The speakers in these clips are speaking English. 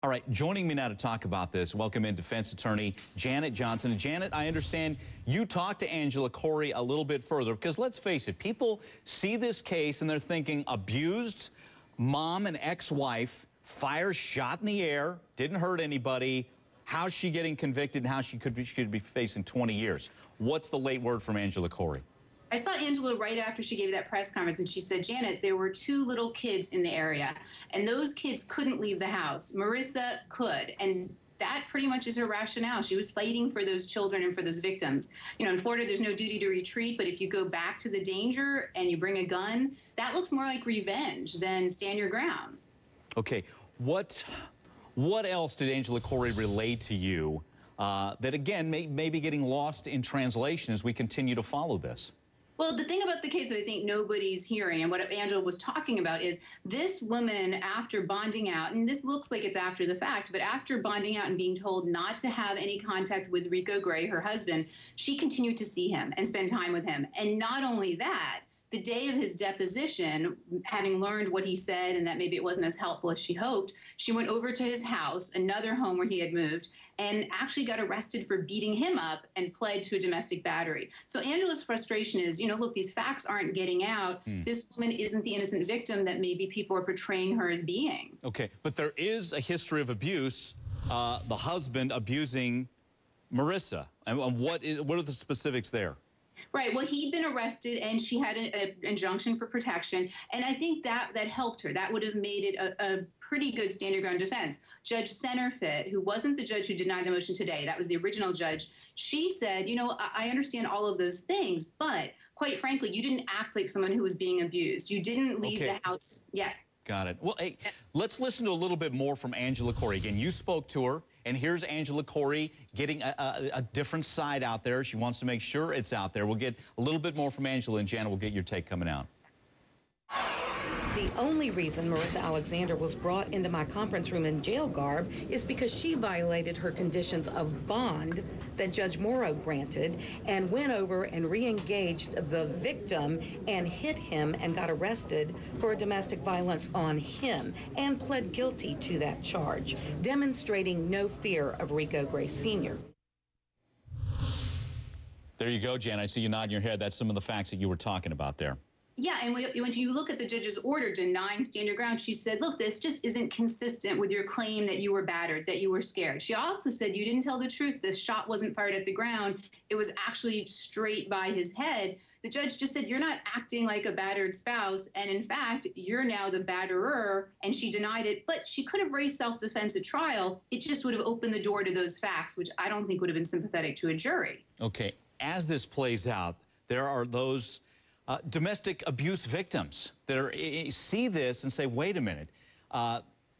All right, joining me now to talk about this, welcome in defense attorney Janet Johnson. And Janet, I understand you talked to Angela Corey a little bit further, because let's face it, people see this case and they're thinking abused mom and ex-wife, fire shot in the air, didn't hurt anybody. How's she getting convicted and how she could be facing 20 years? What's the late word from Angela Corey? I saw Angela right after she gave that press conference, and she said, Janet, there were 2 little kids in the area, and those kids couldn't leave the house. Marissa could, and that pretty much is her rationale. She was fighting for those children and for those victims. You know, in Florida, there's no duty to retreat, but if you go back to the danger and you bring a gun, that looks more like revenge than stand your ground. Okay, what else did Angela Corey relay to you that, again, may be getting lost in translation as we continue to follow this? Well, the thing about the case that I think nobody's hearing, and what Angela was talking about, is this woman, after bonding out, and this looks like it's after the fact, but after bonding out and being told not to have any contact with Rico Gray, her husband, she continued to see him and spend time with him. And not only that, the day of his deposition, having learned what he said and that maybe it wasn't as helpful as she hoped, she went over to his house, another home where he had moved, and actually got arrested for beating him up and pled to a domestic battery. So Angela's frustration is, you know, look, these facts aren't getting out. This woman isn't the innocent victim that maybe people are portraying her as being. Okay, but there is a history of abuse, the husband abusing Marissa. And what are the specifics there? Right. Well, he'd been arrested and she had an injunction for protection. And I think that helped her. That would have made it a pretty good stand your ground defense. Judge Centerfit, who wasn't the judge who denied the motion today, that was the original judge, she said, you know, I understand all of those things, but quite frankly, you didn't act like someone who was being abused. You didn't leave the house. Yes. Got it. Well, hey, let's listen to a little bit more from Angela Corey. Again, you spoke to her, and here's Angela Corey getting a different side out there. She wants to make sure it's out there. We'll get a little bit more from Angela, and Janet will get your take coming out. The only reason Marissa Alexander was brought into my conference room in jail garb is because she violated her conditions of bond that Judge Morrow granted and went over and re-engaged the victim and hit him and got arrested for domestic violence on him and pled guilty to that charge, demonstrating no fear of Rico Gray Sr. There you go, Jan. I see you nodding your head. That's some of the facts that you were talking about there. Yeah, and when you look at the judge's order denying stand your ground, she said, look, this just isn't consistent with your claim that you were battered, that you were scared. She also said you didn't tell the truth. The shot wasn't fired at the ground. It was actually straight by his head. The judge just said, you're not acting like a battered spouse, and in fact, you're now the batterer, and she denied it. But she could have raised self-defense at trial. It just would have opened the door to those facts, which I don't think would have been sympathetic to a jury. Okay, as this plays out, there are those domestic abuse victims that see this and say, wait a minute,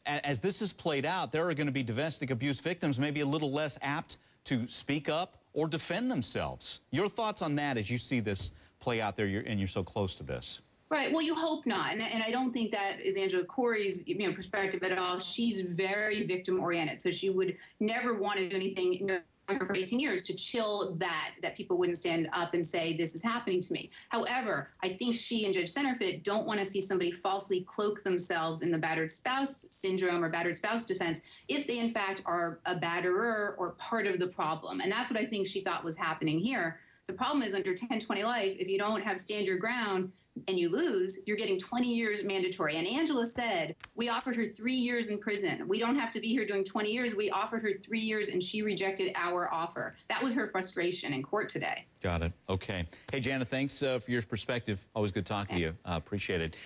as this is played out, there are going to be domestic abuse victims maybe a little less apt to speak up or defend themselves. Your thoughts on that as you see this play out there and you're so close to this? Right. Well, you hope not. And I don't think that is Angela Corey's perspective at all. She's very victim-oriented, so she would never want to do anything for 18 years to chill that people wouldn't stand up and say, this is happening to me. However, I think she and Judge Centerfit don't want to see somebody falsely cloak themselves in the battered spouse syndrome or battered spouse defense if they, in fact, are a batterer or part of the problem. And that's what I think she thought was happening here. The problem is under 1020 life, if you don't have stand your ground and you lose, you're getting 20 years mandatory. And Angela said, we offered her 3 years in prison. We don't have to be here doing 20 years. We offered her 3 years and she rejected our offer. That was her frustration in court today. Got it. Okay. Hey, Janet, thanks for your perspective. Always good talking to you. Appreciate it.